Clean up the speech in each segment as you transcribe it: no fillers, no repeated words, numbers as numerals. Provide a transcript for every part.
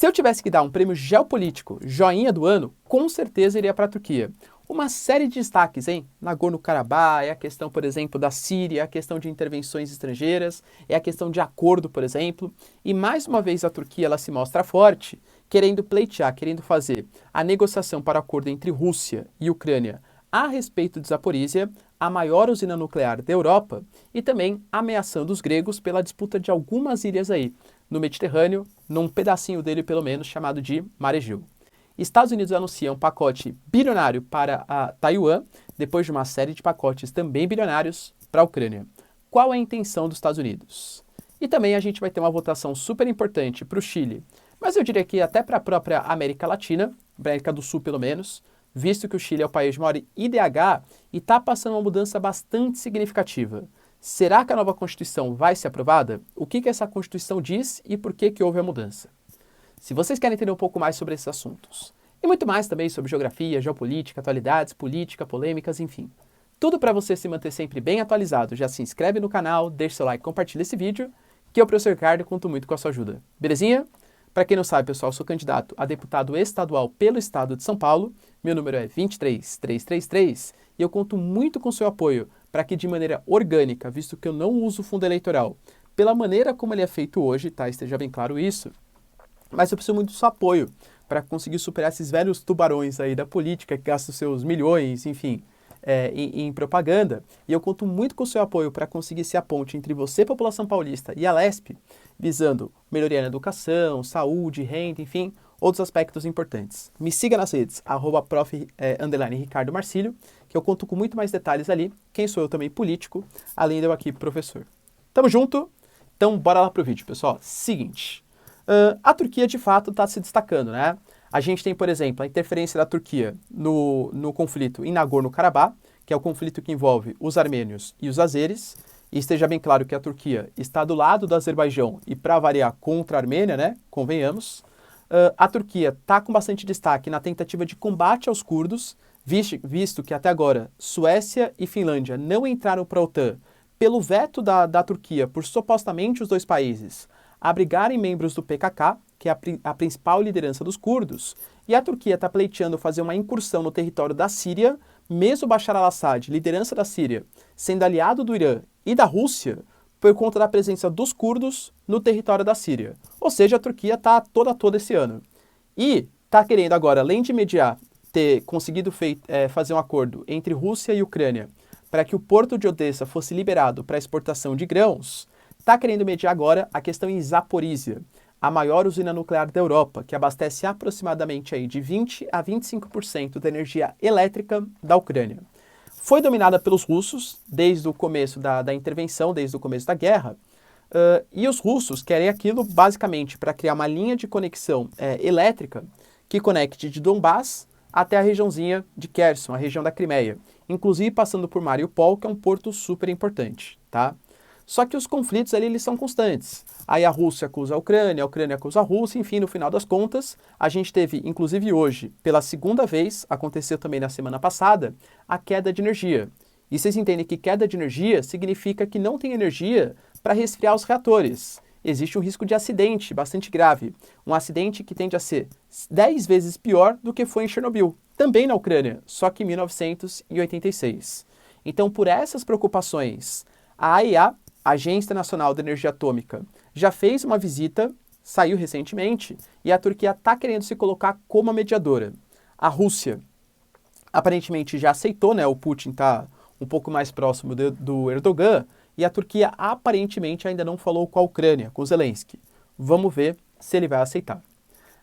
Se eu tivesse que dar um prêmio geopolítico joinha do ano, com certeza iria para a Turquia. Uma série de destaques, hein? Nagorno-Karabakh, é a questão, por exemplo, da Síria, é a questão de intervenções estrangeiras, é a questão de acordo, por exemplo. E mais uma vez a Turquia ela se mostra forte, querendo pleitear, querendo fazer a negociação para acordo entre Rússia e Ucrânia a respeito de Zaporísia, a maior usina nuclear da Europa, e também ameaçando os gregos pela disputa de algumas ilhas aí, no Mediterrâneo, num pedacinho dele pelo menos, chamado de Mar Egeu. Estados Unidos anuncia um pacote bilionário para a Taiwan, depois de uma série de pacotes também bilionários para a Ucrânia. Qual é a intenção dos Estados Unidos? E também a gente vai ter uma votação super importante para o Chile, mas eu diria que até para a própria América Latina, América do Sul pelo menos, visto que o Chile é o país de maior IDH e está passando uma mudança bastante significativa. Será que a nova Constituição vai ser aprovada? O que essa Constituição diz e por que houve a mudança? Se vocês querem entender um pouco mais sobre esses assuntos, e muito mais também sobre geografia, geopolítica, atualidades, política, polêmicas, enfim, tudo para você se manter sempre bem atualizado, já se inscreve no canal, deixa seu like, compartilha esse vídeo, que eu, professor Ricardo, conto muito com a sua ajuda. Belezinha? Para quem não sabe, pessoal, sou candidato a deputado estadual pelo estado de São Paulo, meu número é 23333 e eu conto muito com seu apoio para que de maneira orgânica, visto que eu não uso fundo eleitoral, pela maneira como ele é feito hoje, tá? Esteja bem claro isso, mas eu preciso muito do seu apoio para conseguir superar esses velhos tubarões aí da política que gastam seus milhões, enfim, em propaganda. E eu conto muito com o seu apoio para conseguir ser a ponte entre você, população paulista, e a Lesp, visando melhoria na educação, saúde, renda, enfim, outros aspectos importantes. Me siga nas redes, @prof_Ricardo Marcílio, que eu conto com muito mais detalhes ali. Quem sou eu também político, além de eu aqui professor. Tamo junto? Então bora lá pro vídeo, pessoal. Seguinte. A Turquia, de fato, está se destacando, né? A gente tem, por exemplo, a interferência da Turquia no conflito em Nagorno-Karabakh, que é o conflito que envolve os armênios e os azeres. E esteja bem claro que a Turquia está do lado do Azerbaijão e, para variar, contra a Armênia, né? Convenhamos. A Turquia está com bastante destaque na tentativa de combate aos curdos, visto que até agora Suécia e Finlândia não entraram para a OTAN pelo veto da Turquia por supostamente os dois países abrigarem membros do PKK, que é a principal liderança dos curdos, e a Turquia está pleiteando fazer uma incursão no território da Síria, mesmo Bashar al-Assad, liderança da Síria, sendo aliado do Irã e da Rússia, por conta da presença dos curdos no território da Síria. Ou seja, a Turquia está toda esse ano. E está querendo agora, além de mediar, ter conseguido fazer um acordo entre Rússia e Ucrânia para que o porto de Odessa fosse liberado para exportação de grãos, está querendo mediar agora a questão em Zaporísia, a maior usina nuclear da Europa, que abastece aproximadamente aí de 20 a 25% da energia elétrica da Ucrânia. Foi dominada pelos russos desde o começo da intervenção, desde o começo da guerra, e os russos querem aquilo basicamente para criar uma linha de conexão elétrica que conecte de Donbás até a regiãozinha de Kherson, a região da Crimeia, inclusive passando por Mariupol, que é um porto super importante, tá? Só que os conflitos ali eles são constantes. Aí a Rússia acusa a Ucrânia acusa a Rússia, enfim, no final das contas, a gente teve, inclusive hoje, pela segunda vez, aconteceu também na semana passada, a queda de energia. E vocês entendem que queda de energia significa que não tem energia para resfriar os reatores. Existe um risco de acidente bastante grave. Um acidente que tende a ser 10 vezes pior do que foi em Chernobyl, também na Ucrânia, só que em 1986. Então, por essas preocupações, a AIEA, Agência Internacional de Energia Atômica, já fez uma visita, saiu recentemente, e a Turquia está querendo se colocar como a mediadora. A Rússia aparentemente já aceitou, né? O Putin está um pouco mais próximo do Erdogan, e a Turquia aparentemente ainda não falou com a Ucrânia, com Zelensky. Vamos ver se ele vai aceitar.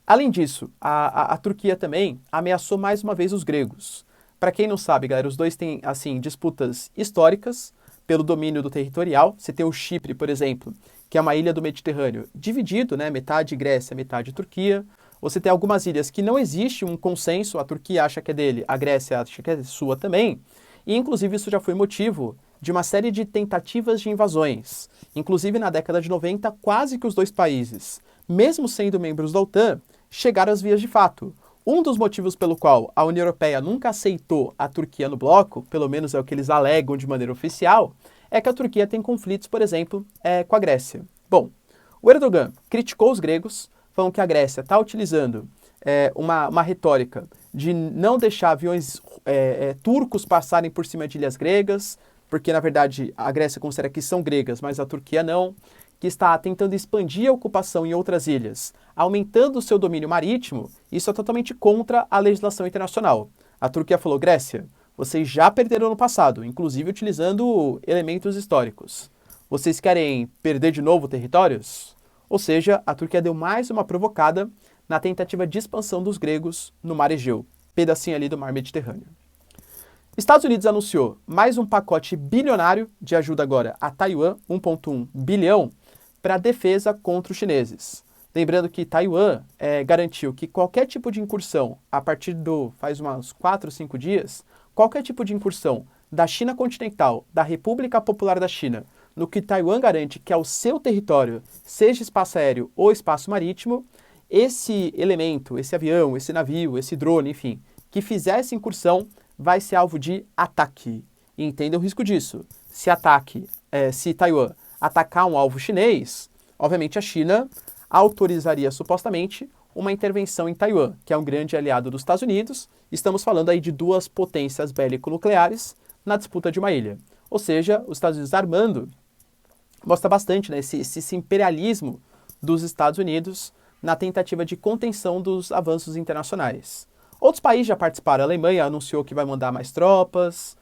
Além disso, a Turquia também ameaçou mais uma vez os gregos. Para quem não sabe, galera, os dois têm, assim, disputas históricas pelo domínio do territorial. Você tem o Chipre, por exemplo, que é uma ilha do Mediterrâneo dividido, né, metade Grécia, metade Turquia. Você tem algumas ilhas que não existe um consenso, a Turquia acha que é dele, a Grécia acha que é sua também. E, inclusive, isso já foi motivo de uma série de tentativas de invasões. Inclusive, na década de 90, quase que os dois países, mesmo sendo membros da OTAN, chegaram às vias de fato. Um dos motivos pelo qual a União Europeia nunca aceitou a Turquia no bloco, pelo menos é o que eles alegam de maneira oficial, é que a Turquia tem conflitos, por exemplo, com a Grécia. Bom, o Erdogan criticou os gregos, falam que a Grécia está utilizando uma retórica de não deixar aviões turcos passarem por cima de ilhas gregas, porque na verdade a Grécia considera que são gregas, mas a Turquia não, que está tentando expandir a ocupação em outras ilhas, aumentando o seu domínio marítimo. Isso é totalmente contra a legislação internacional. A Turquia falou: Grécia, vocês já perderam no passado, inclusive utilizando elementos históricos. Vocês querem perder de novo territórios? Ou seja, a Turquia deu mais uma provocada na tentativa de expansão dos gregos no Mar Egeu, pedacinho ali do Mar Mediterrâneo. Estados Unidos anunciou mais um pacote bilionário de ajuda agora a Taiwan, 1,1 bilhão, para a defesa contra os chineses. Lembrando que Taiwan garantiu que qualquer tipo de incursão, a partir faz uns 4 ou 5 dias, qualquer tipo de incursão da China continental, da República Popular da China, no que Taiwan garante que é o seu território, seja espaço aéreo ou espaço marítimo, esse elemento, esse avião, esse navio, esse drone, enfim, que fizer essa incursão vai ser alvo de ataque. E entenda o risco disso. Se Taiwan atacar um alvo chinês, obviamente a China autorizaria supostamente uma intervenção em Taiwan, que é um grande aliado dos Estados Unidos. Estamos falando aí de 2 potências bélico-nucleares na disputa de uma ilha. Ou seja, os Estados Unidos armando mostra bastante, né, esse imperialismo dos Estados Unidos na tentativa de contenção dos avanços internacionais. Outros países já participaram. A Alemanha anunciou que vai mandar mais tropas,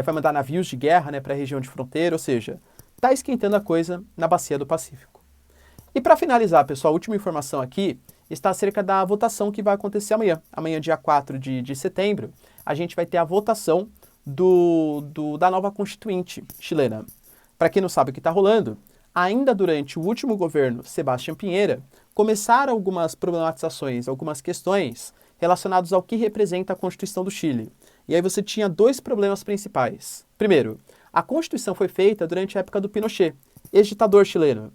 vai mandar navios de guerra, né, para a região de fronteira, ou seja, está esquentando a coisa na bacia do Pacífico. E para finalizar, pessoal, a última informação aqui está acerca da votação que vai acontecer amanhã. Amanhã, dia 4 de setembro, a gente vai ter a votação da nova Constituinte chilena. Para quem não sabe o que está rolando, ainda durante o último governo Sebastián Piñera, começaram algumas problematizações, algumas questões relacionadas ao que representa a Constituição do Chile. E aí você tinha 2 problemas principais. Primeiro, a Constituição foi feita durante a época do Pinochet, ex-ditador chileno.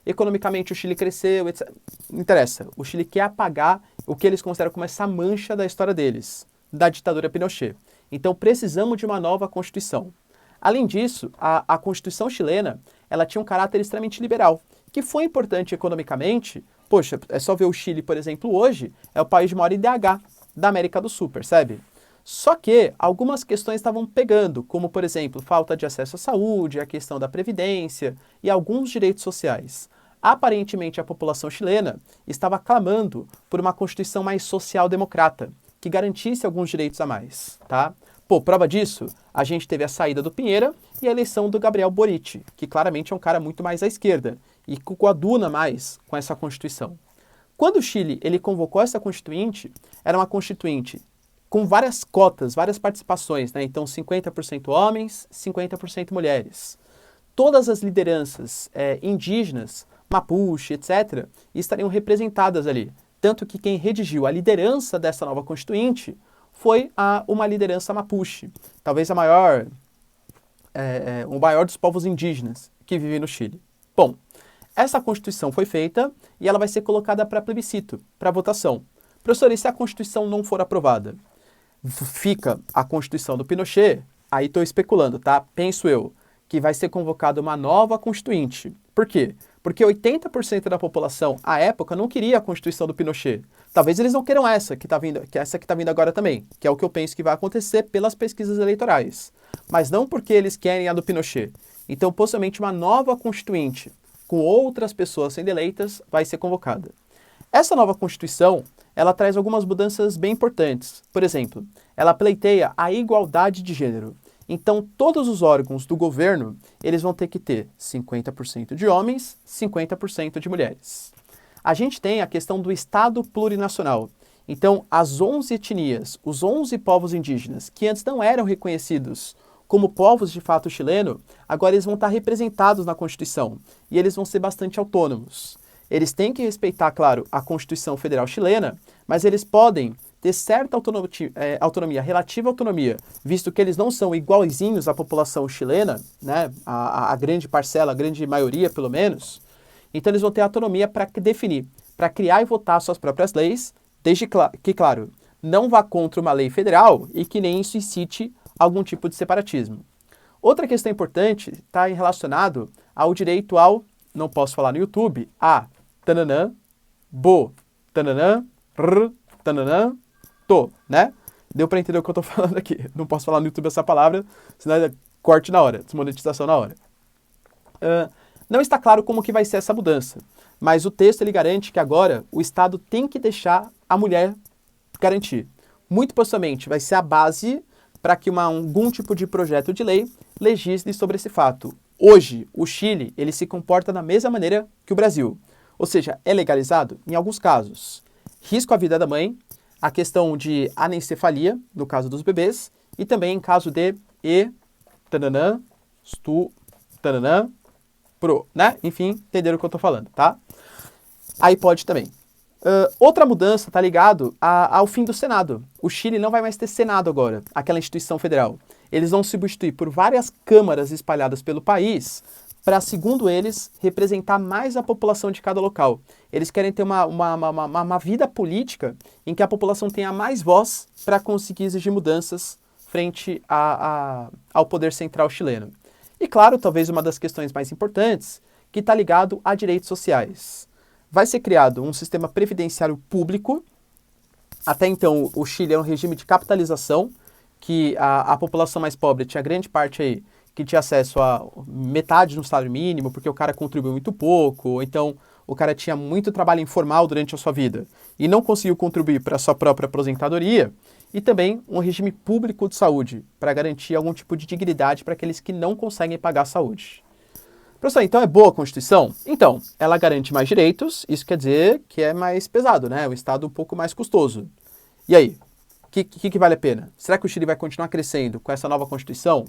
Economicamente o Chile cresceu, etc. Não interessa. O Chile quer apagar o que eles consideram como essa mancha da história deles, da ditadura Pinochet. Então precisamos de uma nova Constituição. Além disso, a Constituição chilena, ela tinha um caráter extremamente liberal, que foi importante economicamente. Poxa, é só ver o Chile, por exemplo, hoje, é o país de maior IDH da América do Sul, percebe? Só que algumas questões estavam pegando, como, por exemplo, falta de acesso à saúde, a questão da previdência e alguns direitos sociais. Aparentemente, a população chilena estava clamando por uma Constituição mais social-democrata, que garantisse alguns direitos a mais, tá? Prova disso, a gente teve a saída do Piñera e a eleição do Gabriel Boric, que claramente é um cara muito mais à esquerda e coaduna mais com essa Constituição. Quando o Chile ele convocou essa Constituinte, era uma Constituinte com várias cotas, várias participações, né? Então 50% homens, 50% mulheres. Todas as lideranças indígenas, Mapuche, etc., estariam representadas ali. Tanto que quem redigiu a liderança dessa nova Constituinte foi uma liderança Mapuche, talvez o maior dos povos indígenas que vivem no Chile. Bom, essa Constituição foi feita e ela vai ser colocada para plebiscito, para votação. Professor, e se a Constituição não for aprovada? Fica a Constituição do Pinochet, aí estou especulando, tá? Penso eu, que vai ser convocada uma nova Constituinte. Por quê? Porque 80% da população, à época, não queria a Constituição do Pinochet. Talvez eles não queiram essa que está vindo agora também, que é o que eu penso que vai acontecer pelas pesquisas eleitorais. Mas não porque eles querem a do Pinochet. Então, possivelmente, uma nova Constituinte, com outras pessoas sendo eleitas, vai ser convocada. Essa nova Constituição, ela traz algumas mudanças bem importantes. Por exemplo, ela pleiteia a igualdade de gênero. Então, todos os órgãos do governo, eles vão ter que ter 50% de homens, 50% de mulheres. A gente tem a questão do Estado plurinacional. Então, as 11 etnias, os 11 povos indígenas, que antes não eram reconhecidos como povos de fato chileno, agora eles vão estar representados na Constituição e eles vão ser bastante autônomos. Eles têm que respeitar, claro, a Constituição Federal chilena, mas eles podem ter certa autonomia, relativa autonomia, visto que eles não são iguaizinhos à população chilena, né, a grande parcela, a grande maioria, pelo menos. Então, eles vão ter autonomia para definir, para criar e votar suas próprias leis, desde que, claro, não vá contra uma lei federal e que nem isso incite algum tipo de separatismo. Outra questão importante está relacionado ao direito ao, não posso falar no YouTube, tananã, bo, tananã, tananã, to, né? Deu para entender o que eu tô falando aqui. Não posso falar no YouTube essa palavra, senão é corte na hora, desmonetização na hora. Não está claro como que vai ser essa mudança, mas o texto ele garante que agora o Estado tem que deixar a mulher garantir. Muito possivelmente vai ser a base para que algum tipo de projeto de lei legisle sobre esse fato. Hoje, o Chile ele se comporta da mesma maneira que o Brasil, ou seja, é legalizado em alguns casos. Risco à vida da mãe, a questão de anencefalia, no caso dos bebês, e também em caso de tananã, tananã, pro, né? Enfim, entenderam o que eu tô falando, tá? Aí pode também. Outra mudança está ligado ao fim do Senado. O Chile não vai mais ter Senado agora, aquela instituição federal. Eles vão substituir por várias câmaras espalhadas pelo país para, segundo eles, representar mais a população de cada local. Eles querem ter uma vida política em que a população tenha mais voz para conseguir exigir mudanças frente ao poder central chileno. E claro, talvez uma das questões mais importantes, que está ligado a direitos sociais. Vai ser criado um sistema previdenciário público. Até então, o Chile era um regime de capitalização, que a população mais pobre tinha grande parte aí que tinha acesso a metade do salário mínimo, porque o cara contribuiu muito pouco, ou então o cara tinha muito trabalho informal durante a sua vida e não conseguiu contribuir para a sua própria aposentadoria, e também um regime público de saúde, para garantir algum tipo de dignidade para aqueles que não conseguem pagar a saúde. Professor, então é boa a Constituição? Então, ela garante mais direitos, isso quer dizer que é mais pesado, né? O Estado um pouco mais custoso. E aí? O que vale a pena? Será que o Chile vai continuar crescendo com essa nova Constituição?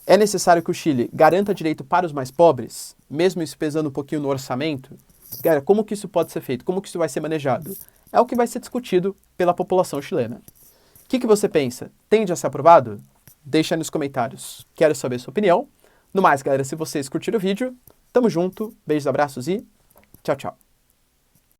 É necessário que o Chile garanta direito para os mais pobres, mesmo isso pesando um pouquinho no orçamento? Cara, como que isso pode ser feito? Como que isso vai ser manejado? É o que vai ser discutido pela população chilena. O que você pensa? Tende a ser aprovado? Deixa aí nos comentários. Quero saber a sua opinião. No mais, galera, se vocês curtiram o vídeo, tamo junto, beijos, abraços e tchau, tchau.